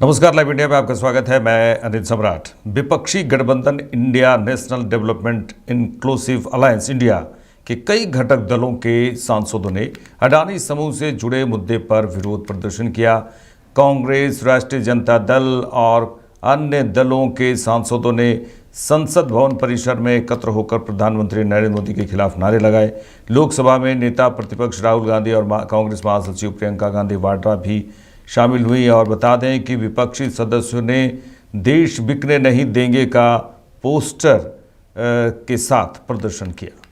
नमस्कार, live India में आपका स्वागत है। मैं अनिल सम्राट। विपक्षी गठबंधन India national development inclusive alliance India के कई घटक दलों के सांसदों ने अडानी समूह से जुड़े मुद्दे पर विरोध प्रदर्शन किया। कांग्रेस, राष्ट्रीय जनता दल और अन्य दलों के सांसदों ने संसद भवन परिसर में एकत्र होकर प्रधानमंत्री नरेंद्र मोदी के खिलाफ नारे लगाए। लोकसभा में नेता प्रतिपक्ष राहुल गांधी और कांग्रेस महासचिव प्रियंका गांधी वाड्रा भी शामिल हुई। और बता दें कि विपक्षी सदस्यों ने देश बिकने नहीं देंगे का पोस्टर के साथ प्रदर्शन किया।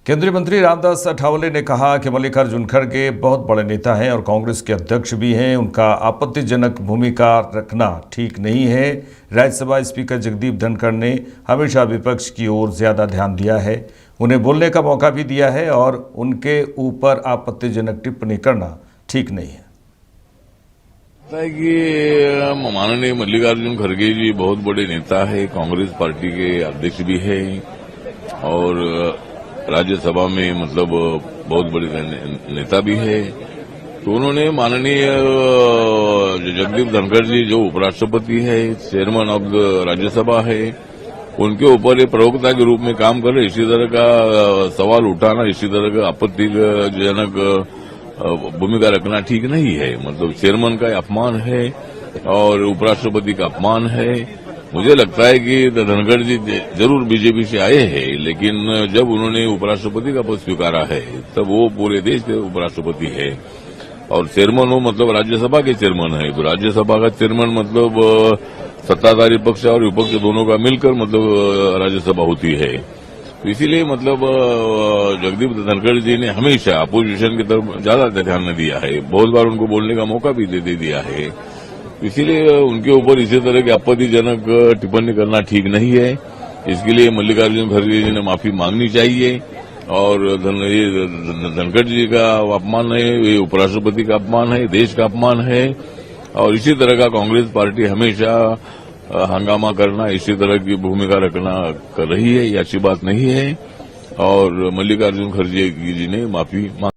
केंद्रीय मंत्री रामदास अठावले ने कहा कि मल्लिकार्जुन खड़गे बहुत बड़े नेता हैं और कांग्रेस के अध्यक्ष भी हैं। उनका आपत्तिजनक भूमिका रखना ठीक नहीं है। राज्यसभा स्पीकर जगदीप धनखड़ ने हमेशा विपक्ष की ओर ज्यादा ध्यान दिया है, उन्हें बोलने का मौका भी दिया है और उनके ऊपर आपत्तिजनक टिप्पणी करना ठीक नहीं है। कि माननीय मल्लिकार्जुन खड़गे जी बहुत बड़े नेता है, कांग्रेस पार्टी के अध्यक्ष भी है और राज्यसभा में मतलब बहुत बड़े नेता भी है। तो उन्होंने माननीय जगदीप धनखड़ जी जो उपराष्ट्रपति है, चेयरमैन ऑफ द राज्यसभा है, उनके ऊपर एक प्रवक्ता के रूप में काम कर रहे, इसी तरह का सवाल उठाना, इसी तरह का आपत्तिजनक भूमिका रखना ठीक नहीं है। मतलब चेयरमैन का अपमान है और उपराष्ट्रपति का अपमान है। मुझे लगता है कि धनखड़ जी जरूर बीजेपी से आए हैं, लेकिन जब उन्होंने उपराष्ट्रपति का पद स्वीकारा है तब वो पूरे देश के उपराष्ट्रपति है और चेयरमैन हो मतलब राज्यसभा के चेयरमैन है। तो राज्यसभा का चेयरमैन मतलब सत्ताधारी पक्ष और विपक्ष दोनों का मिलकर मतलब राज्यसभा होती है। तो इसीलिए मतलब जगदीप धनखड़ जी ने हमेशा अपोजिशन की तरफ ज्यादा ध्यान न दिया है, बहुत बार उनको बोलने का मौका भी दे दिया है। इसीलिए उनके ऊपर इसी तरह की आपत्तिजनक टिप्पणी करना ठीक नहीं है। इसके लिए मल्लिकार्जुन खड़गे जी ने माफी मांगनी चाहिए और धनखड़ जी का अपमान है, ये उपराष्ट्रपति का अपमान है, देश का अपमान है और इसी तरह का कांग्रेस पार्टी हमेशा हंगामा करना, इसी तरह की भूमिका रखना कर रही है, ये अच्छी बात नहीं है और मल्लिकार्जुन खड़गे जी ने माफी मांग।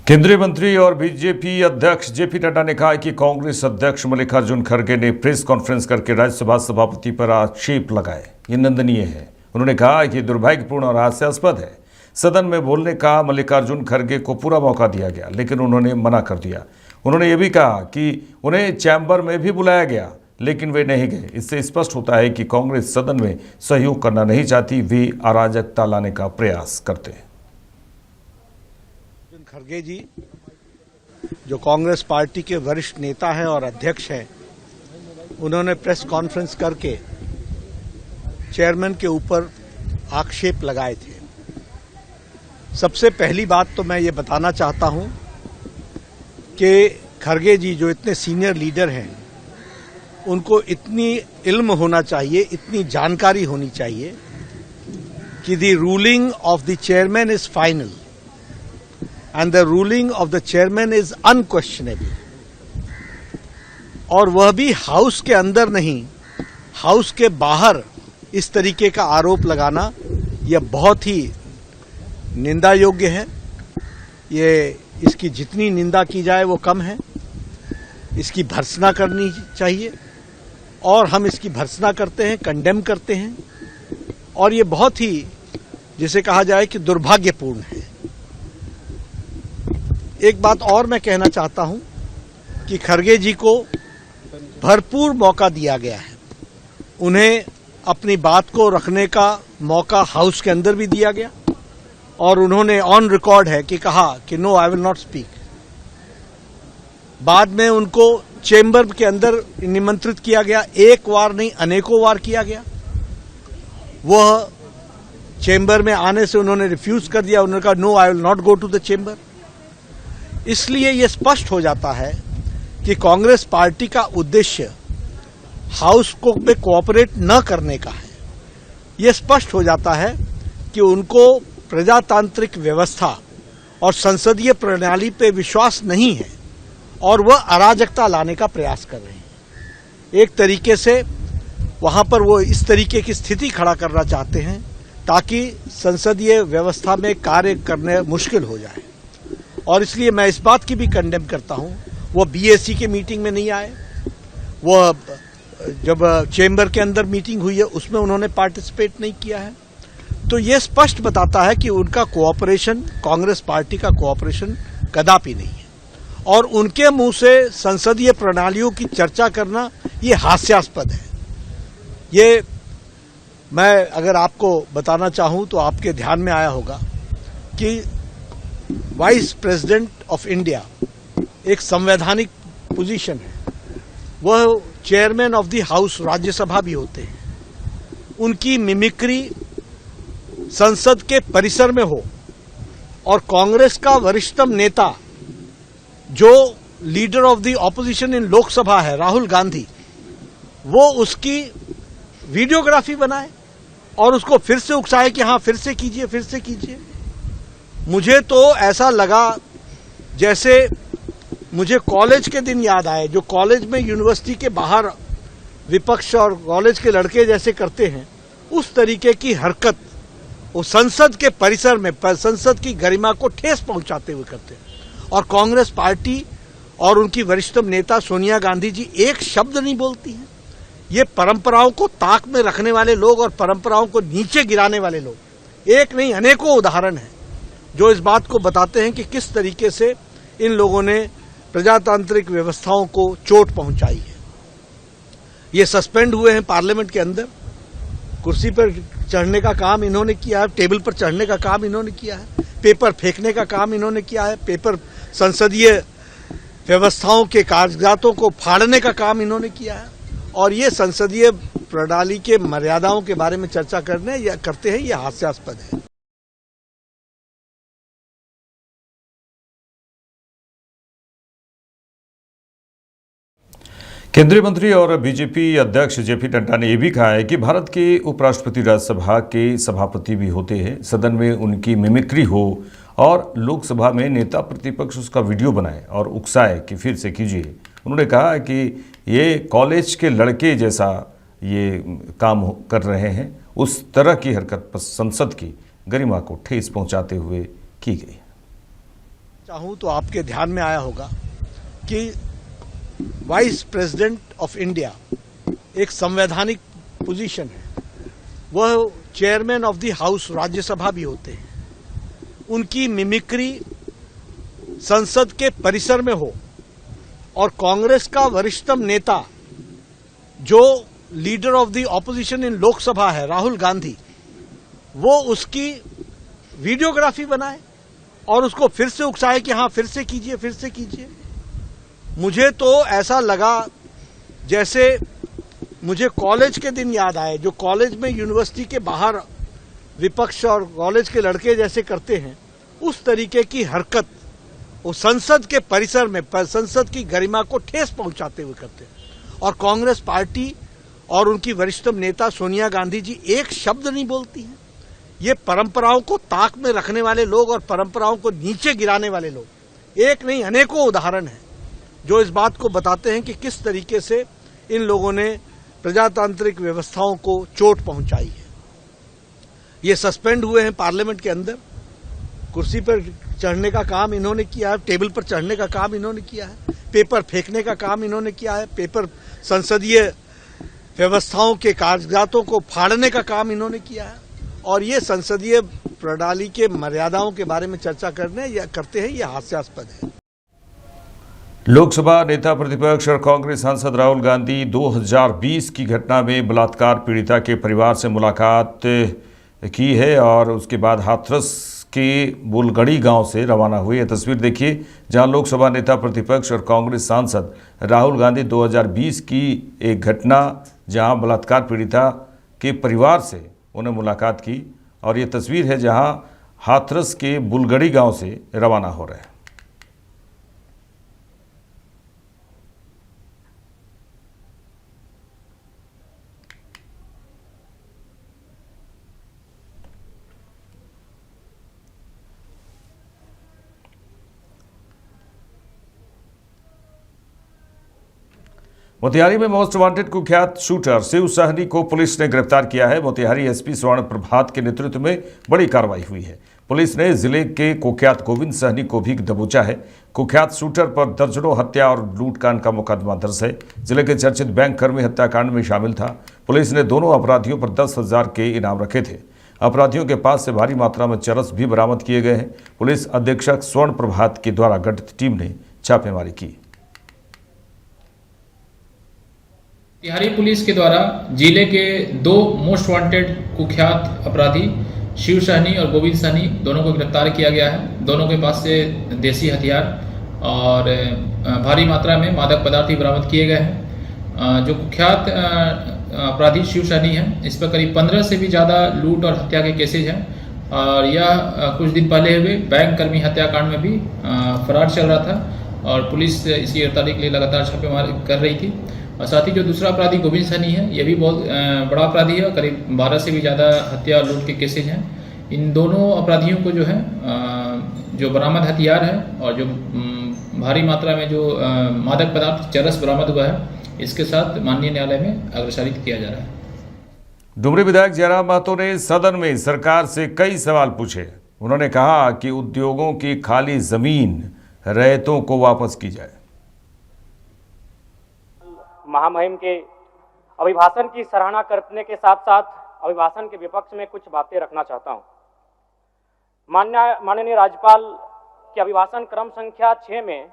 केंद्रीय मंत्री और बीजेपी अध्यक्ष जेपी नड्डा ने कहा कि कांग्रेस अध्यक्ष मल्लिकार्जुन खड़गे ने प्रेस कॉन्फ्रेंस करके राज्यसभा सभापति पर आक्षेप लगाए, ये निंदनीय है। उन्होंने कहा कि दुर्भाग्यपूर्ण और हास्यास्पद है। सदन में बोलने का मल्लिकार्जुन खड़गे को पूरा मौका दिया गया, लेकिन उन्होंने मना कर दिया। उन्होंने ये भी कहा कि उन्हें चैम्बर में भी बुलाया गया, लेकिन वे नहीं गए। इससे स्पष्ट होता है कि कांग्रेस सदन में सहयोग करना नहीं चाहती, वे अराजकता लाने का प्रयास करते हैं। खड़गे जी जो कांग्रेस पार्टी के वरिष्ठ नेता हैं और अध्यक्ष हैं, उन्होंने प्रेस कॉन्फ्रेंस करके चेयरमैन के ऊपर आक्षेप लगाए थे। सबसे पहली बात तो मैं ये बताना चाहता हूं कि खड़गे जी जो इतने सीनियर लीडर हैं, उनको इतनी इल्म होना चाहिए, इतनी जानकारी होनी चाहिए कि the ruling of the chairman is final and the ruling of the chairman is unquestionable। और वह भी हाउस के अंदर नहीं, हाउस के बाहर इस तरीके का आरोप लगाना यह बहुत ही निंदा योग्य है। ये इसकी जितनी निंदा की जाए वो कम है। इसकी भर्त्सना करनी चाहिए और हम इसकी भर्त्सना करते हैं, कंडेम करते हैं और ये बहुत ही जिसे कहा जाए कि दुर्भाग्यपूर्ण है। एक बात और मैं कहना चाहता हूं कि खड़गे जी को भरपूर मौका दिया गया है। उन्हें अपनी बात को रखने का मौका हाउस के अंदर भी दिया गया और उन्होंने ऑन रिकॉर्ड है कि कहा कि no I will not speak. बाद में उनको चेंबर के अंदर निमंत्रित किया गया, एक बार नहीं अनेकों बार किया गया। वह चेंबर में आने से उन्होंने रिफ्यूज कर दिया, उन्होंने कहा no I will not go to the chamber. इसलिए यह स्पष्ट हो जाता है कि कांग्रेस पार्टी का उद्देश्य हाउस को में कोऑपरेट न करने का है। यह स्पष्ट हो जाता है कि उनको प्रजातांत्रिक व्यवस्था और संसदीय प्रणाली पे विश्वास नहीं है और वह अराजकता लाने का प्रयास कर रहे हैं। एक तरीके से वहां पर वो इस तरीके की स्थिति खड़ा करना चाहते हैं ताकि संसदीय व्यवस्था में कार्य करने मुश्किल हो जाए। और इसलिए मैं इस बात की भी कंडेम करता हूं, वो बीएससी के मीटिंग में नहीं आए, वो जब चेंबर के अंदर मीटिंग हुई है उसमें उन्होंने पार्टिसिपेट नहीं किया है। तो ये स्पष्ट बताता है कि उनका कोऑपरेशन, कांग्रेस पार्टी का कोऑपरेशन कदापि नहीं है। और उनके मुंह से संसदीय प्रणालियों की चर्चा करना ये हास्यास्पद है। ये मैं अगर आपको बताना चाहूं तो आपके ध्यान में आया होगा कि वाइस प्रेसिडेंट ऑफ इंडिया एक संवैधानिक पोजीशन है, वह chairman of the house, Rajya Sabha भी होते हैं। उनकी मिमिक्री संसद के परिसर में हो और कांग्रेस का वरिष्ठतम नेता जो लीडर ऑफ द ऑपोजिशन इन लोकसभा है, राहुल गांधी, वो उसकी वीडियोग्राफी बनाए और उसको फिर से उकसाए कि हाँ फिर से कीजिए, फिर से कीजिए। मुझे तो ऐसा लगा जैसे मुझे कॉलेज के दिन याद आए, जो कॉलेज में यूनिवर्सिटी के बाहर विपक्ष और कॉलेज के लड़के जैसे करते हैं, उस तरीके की हरकत वो संसद के परिसर में संसद की गरिमा को ठेस पहुंचाते हुए करते हैं। और कांग्रेस पार्टी और उनकी वरिष्ठतम नेता सोनिया गांधी जी एक शब्द नहीं बोलती हैं। ये परंपराओं को ताक में रखने वाले लोग और परंपराओं को नीचे गिराने वाले लोग, एक नहीं अनेकों उदाहरण हैं जो इस बात को बताते हैं कि किस तरीके से इन लोगों ने प्रजातांत्रिक व्यवस्थाओं को चोट पहुंचाई है। ये सस्पेंड हुए हैं पार्लियामेंट के अंदर, कुर्सी पर चढ़ने का काम इन्होंने किया है, टेबल पर चढ़ने का काम इन्होंने किया है, पेपर फेंकने का काम इन्होंने किया है, पेपर संसदीय व्यवस्थाओं के कागजातों को फाड़ने का काम इन्होंने किया है। और ये संसदीय प्रणाली के मर्यादाओं के बारे में चर्चा करते हैं, ये हास्यास्पद है। केंद्रीय मंत्री और बीजेपी अध्यक्ष जेपी नड्डा ने यह भी कहा है कि भारत के उपराष्ट्रपति राज्यसभा के सभापति भी होते हैं, सदन में उनकी मिमिक्री हो और लोकसभा में नेता प्रतिपक्ष उसका वीडियो बनाए और उकसाए कि फिर से कीजिए। उन्होंने कहा कि ये कॉलेज के लड़के जैसा ये काम कर रहे हैं, उस तरह की हरकत संसद की गरिमा को ठेस पहुंचाते हुए की गई। चाहूं तो आपके ध्यान में आया होगा कि वाइस प्रेसिडेंट ऑफ इंडिया एक संवैधानिक पोजीशन है, वह chairman of the house, Rajya Sabha भी होते हैं। उनकी मिमिक्री संसद के परिसर में हो और कांग्रेस का वरिष्ठतम नेता जो लीडर ऑफ द ऑपोजिशन इन लोकसभा है, राहुल गांधी, वो उसकी वीडियोग्राफी बनाए और उसको फिर से उकसाए कि हाँ फिर से कीजिए, फिर से कीजिए। मुझे तो ऐसा लगा जैसे मुझे कॉलेज के दिन याद आए, जो कॉलेज में यूनिवर्सिटी के बाहर विपक्ष और कॉलेज के लड़के जैसे करते हैं, उस तरीके की हरकत वो संसद के परिसर में संसद की गरिमा को ठेस पहुंचाते हुए करते हैं। और कांग्रेस पार्टी और उनकी वरिष्ठतम नेता सोनिया गांधी जी एक शब्द नहीं बोलती हैं। ये परंपराओं को ताक में रखने वाले लोग और परंपराओं को नीचे गिराने वाले लोग, एक नहीं अनेकों उदाहरण हैं जो इस बात को बताते हैं कि किस तरीके से इन लोगों ने प्रजातांत्रिक व्यवस्थाओं को चोट पहुंचाई है। ये सस्पेंड हुए हैं पार्लियामेंट के अंदर, कुर्सी पर चढ़ने का काम इन्होंने किया है, टेबल पर चढ़ने का काम इन्होंने किया है, पेपर फेंकने का काम इन्होंने किया है, पेपर संसदीय व्यवस्थाओं के कागजातों को फाड़ने का काम इन्होंने किया है। और ये संसदीय प्रणाली के मर्यादाओं के बारे में चर्चा करते हैं, ये हास्यास्पद है। लोकसभा नेता प्रतिपक्ष और कांग्रेस सांसद राहुल गांधी 2020 की घटना में बलात्कार पीड़िता के परिवार से मुलाकात की है और उसके बाद हाथरस के बुलगड़ी गांव से रवाना हुए। यह तस्वीर देखिए जहां लोकसभा नेता प्रतिपक्ष और कांग्रेस सांसद राहुल गांधी 2020 की एक घटना जहां बलात्कार पीड़िता के परिवार से उन्हें मुलाकात की, और ये तस्वीर है जहां हाथरस के बुलगड़ी गांव से रवाना हो रहे हैं। मोतिहारी में मोस्ट वांटेड कुख्यात शूटर शिव सहनी को पुलिस ने गिरफ्तार किया है। मोतिहारी एसपी स्वर्ण प्रभात के नेतृत्व में बड़ी कार्रवाई हुई है। पुलिस ने जिले के कुख्यात गोविंद सहनी को भी दबोचा है। कुख्यात शूटर पर दर्जनों हत्या और लूटकांड का मुकदमा दर्ज है। जिले के चर्चित बैंक कर्मी हत्याकांड में शामिल था। पुलिस ने दोनों अपराधियों पर 10,000 के इनाम रखे थे। अपराधियों के पास से भारी मात्रा में चरस भी बरामद किए गए हैं। पुलिस अधीक्षक स्वर्ण प्रभात के द्वारा गठित टीम ने छापेमारी की। मोतिहारी पुलिस के द्वारा जिले के 2 मोस्ट वांटेड कुख्यात अपराधी शिव सहनी और गोविंद सहनी दोनों को गिरफ्तार किया गया है। दोनों के पास से देसी हथियार और भारी मात्रा में मादक पदार्थ भी बरामद किए गए हैं। जो कुख्यात अपराधी शिव सहनी है, इस पर करीब 15 से भी ज़्यादा लूट और हत्या के केसेज हैं और यह कुछ दिन पहले हुए बैंक कर्मी हत्याकांड में भी फरार चल रहा था और पुलिस इसी गिरफ्तारी के लिए लगातार छापेमारी कर रही थी। और साथ ही जो दूसरा अपराधी गोविंद सहनी है, ये भी बहुत बड़ा अपराधी है। करीब 12 से भी ज़्यादा हत्या और लूट के केसेज हैं। इन दोनों अपराधियों को जो है जो बरामद हथियार है और जो भारी मात्रा में जो मादक पदार्थ चरस बरामद हुआ है, इसके साथ माननीय न्यायालय में अग्रसारित किया जा रहा है। डुमरी विधायक जयराम महतो ने सदन में सरकार से कई सवाल पूछे। उन्होंने कहा कि उद्योगों की खाली जमीन रैयतों को वापस की जाए। महामहिम के अभिभाषण की सराहना करने के साथ साथ अभिभाषण के विपक्ष में कुछ बातें रखना चाहता हूं। माननीय राज्यपाल के अभिभाषण क्रम संख्या 6 में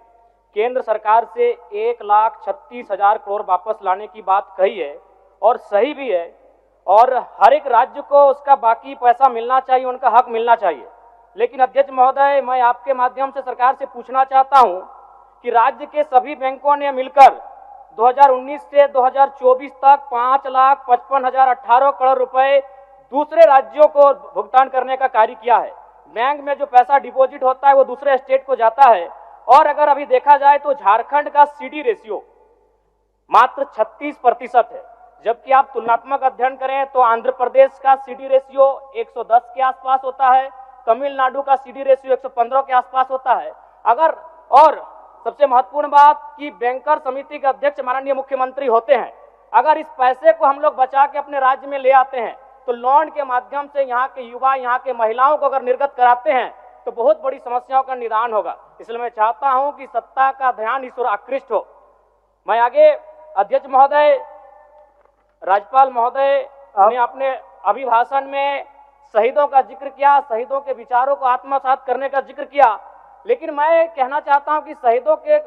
केंद्र सरकार से 1,36,000 करोड़ वापस लाने की बात कही है और सही भी है और हर एक राज्य को उसका बाकी पैसा मिलना चाहिए, उनका हक मिलना चाहिए। लेकिन अध्यक्ष महोदय, मैं आपके माध्यम से सरकार से पूछना चाहता हूं कि राज्य के सभी बैंकों ने मिलकर 2019 से 2024 तक 5,55,018 करोड़ रुपए दूसरे राज्यों को भुगतान करने का कार्य किया है। बैंक में जो पैसा डिपॉजिट होता है वो दूसरे स्टेट को जाता है और अगर अभी देखा जाए तो झारखंड का सीडी रेशियो मात्र 36% है, जबकि आप तुलनात्मक अध्ययन करें तो आंध्र प्रदेश का सीडी रेशियो 110 के आसपास होता है, तमिलनाडु का सीडी रेशियो 115 के आसपास होता है। अगर और सबसे महत्वपूर्ण बात कि बैंकर समिति के अध्यक्ष माननीय मुख्यमंत्री होते हैं, अगर इस पैसे को हम लोग बचा के अपने राज्य में ले आते हैं तो लोन के माध्यम से यहाँ के युवा, यहाँ के महिलाओं को अगर निर्गत कराते हैं तो बहुत बड़ी समस्याओं का निदान होगा। इसलिए मैं चाहता हूं कि सत्ता का ध्यान इस ओर आकृष्ट हो। मैं आगे अध्यक्ष महोदय, राज्यपाल महोदय ने अपने अभिभाषण में शहीदों का जिक्र किया, शहीदों के विचारों को आत्मसात करने का जिक्र किया, लेकिन मैं कहना चाहता हूं कि शहीदों के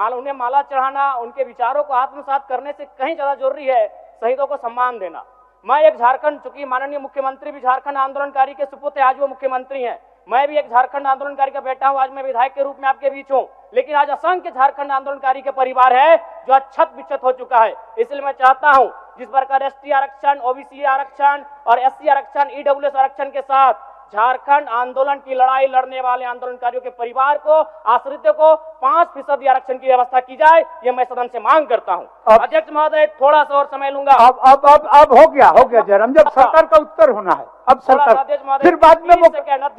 उन्हें माला चढ़ाना, उनके विचारों को आत्मसात करने से कहीं ज्यादा जरूरी है शहीदों को सम्मान देना। मैं एक झारखंड, चूंकि माननीय मुख्यमंत्री भी झारखंड आंदोलनकारी के सुपुत्र आज वो मुख्यमंत्री हैं, मैं भी एक झारखंड आंदोलनकारी का बेटा हूं। आज मैं विधायक के रूप में आपके बीच हूं, लेकिन आज असंख्य झारखंड आंदोलनकारी के परिवार है जो अक्षत विक्षत हो चुका है। इसलिए मैं चाहता हूं जिस प्रकार एसटी आरक्षण, ओबीसी आरक्षण और एससी आरक्षण, ईडब्ल्यूएस आरक्षण के साथ झारखंड आंदोलन की लड़ाई लड़ने वाले आंदोलनकारियों के परिवार को, आश्रितों को 5% आरक्षण की व्यवस्था की जाए, ये मैं सदन से मांग करता हूं। अध्यक्ष महोदय, थोड़ा सा और समय लूंगा। अब हो गया जयराम, जब सरकार का उत्तर होना है, अब सरकार फिर बाद में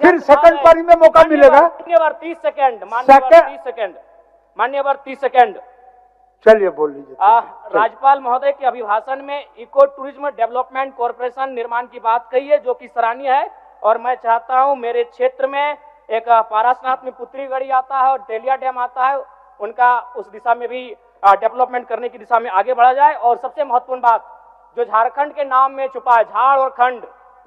फिर सेकंड पारी में मौका मिलेगा। मान्यवर 30 सेकंड, मान्यवर 30 सेकंड, मान्यवर 30 सेकंड। चलिए बोल लीजिए। राज्यपाल महोदय के अभिभाषण में इको टूरिज्म डेवलपमेंट कॉर्पोरेशन निर्माण की बात कही है, जो कि सराहनीय है और मैं चाहता हूं मेरे क्षेत्र में एक पारासनाथ में पुत्री गढ़ी आता है और तेलिया डैम आता है, उनका उस दिशा में भी डेवलपमेंट करने की दिशा में आगे बढ़ा जाए। और सबसे महत्वपूर्ण बात जो झारखंड के नाम में छुपा है, झाड़ और खंड,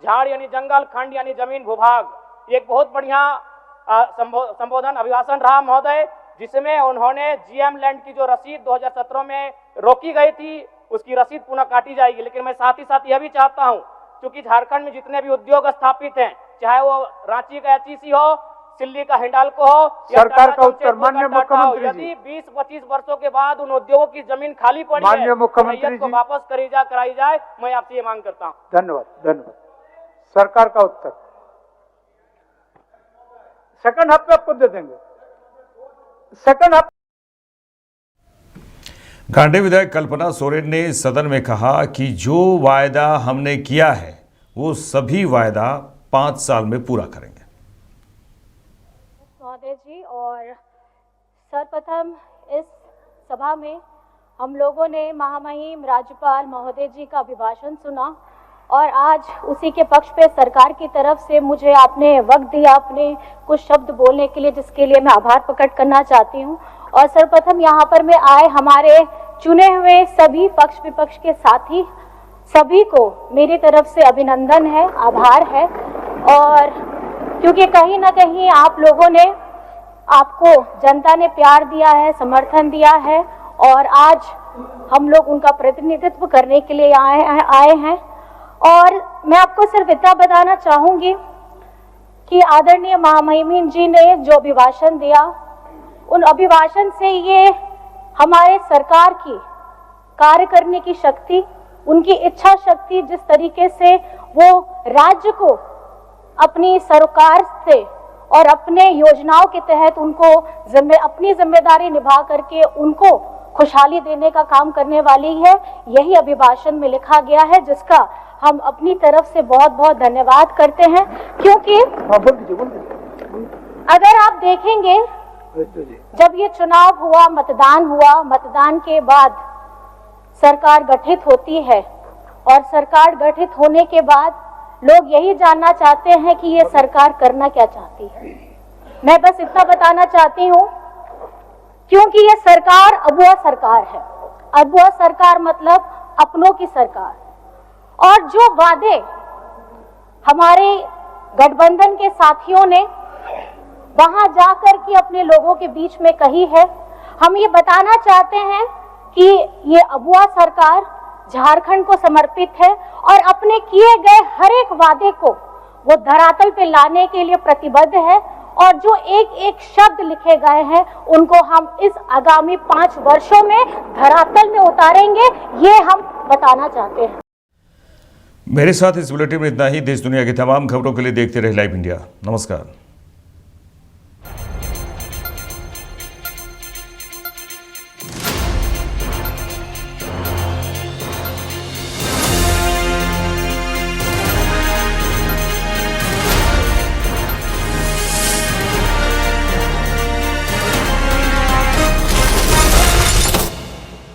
झाड़ यानी जंगल, खंड यानी जमीन भूभाग, ये एक बहुत बढ़िया संबोधन अभिभाषण रहा महोदय, जिसमें उन्होंने जीएम लैंड की जो रसीद 2017 में रोकी गई थी उसकी रसीद पुनः काटी जाएगी। लेकिन मैं साथ ही साथ यह भी चाहता हूं, क्योंकि झारखंड में जितने भी उद्योग स्थापित हैं, चाहे वो रांची का एचईसी हो, दिल्ली का हिंडाल्को हो, सरकार का उत्तर माननीय मुख्यमंत्री जी, यदि 20-25 वर्षों के बाद उन उद्योगों की जमीन खाली पड़ी है, माननीय मुख्यमंत्री को वापस कराई जाए, मैं आपसे ये मांग करता हूँ। धन्यवाद। सरकार का उत्तर सेकंड हाफ में आपको दे देंगे। Second half. कांडे विधायक कल्पना सोरेन ने सदन में कहा कि जो वायदा हमने किया है वो सभी वायदा 5 साल में पूरा करेंगे। महोदय जी, और सर्वप्रथम इस सभा में हम लोगों ने महामहिम राज्यपाल महोदय जी का अभिभाषण सुना और आज उसी के पक्ष पे सरकार की तरफ से मुझे आपने वक्त दिया अपने कुछ शब्द बोलने के लिए, जिसके लिए मैं आभार प्रकट करना चाहती हूँ। और सर्वप्रथम यहाँ पर मैं आए हमारे चुने हुए सभी पक्ष विपक्ष के साथी सभी को मेरी तरफ से अभिनंदन है, आभार है। और क्योंकि कहीं ना कहीं आप लोगों ने, आपको जनता ने प्यार दिया है, समर्थन दिया है और आज हम लोग उनका प्रतिनिधित्व करने के लिए आए हैं। और मैं आपको सिर्फ इतना बताना चाहूंगी कि आदरणीय महामहिम जी ने जो अभिभाषण दिया, उन अभिभाषण से ये हमारे सरकार की कार्य करने की शक्ति, उनकी इच्छा शक्ति, जिस तरीके से वो राज्य को अपनी सरकार से और अपने योजनाओं के तहत उनको अपनी जिम्मेदारी निभा करके उनको खुशहाली देने का काम करने वाली है, यही अभिभाषण में लिखा गया है, जिसका हम अपनी तरफ से बहुत बहुत धन्यवाद करते हैं। क्योंकि अगर आप देखेंगे जब ये चुनाव हुआ, मतदान हुआ, मतदान के बाद सरकार गठित होती है और सरकार गठित होने के बाद लोग यही जानना चाहते हैं कि ये सरकार करना क्या चाहती है। मैं बस इतना बताना चाहती हूँ, क्योंकि ये सरकार अबुआ सरकार है। अबुआ सरकार मतलब अपनों की सरकार। और जो वादे हमारे गठबंधन के साथियों ने वहां जाकर के अपने लोगों के बीच में कही है, हम ये बताना चाहते हैं कि ये अबुआ सरकार झारखंड को समर्पित है और अपने किए गए हर एक वादे को वो धरातल पे लाने के लिए प्रतिबद्ध है। और जो एक एक शब्द लिखे गए हैं उनको हम इस आगामी 5 वर्षों में धरातल में उतारेंगे, ये हम बताना चाहते हैं। मेरे साथ इस बुलेटिन में इतना ही। देश दुनिया की तमाम खबरों के लिए देखते रहे लाइव इंडिया। नमस्कार।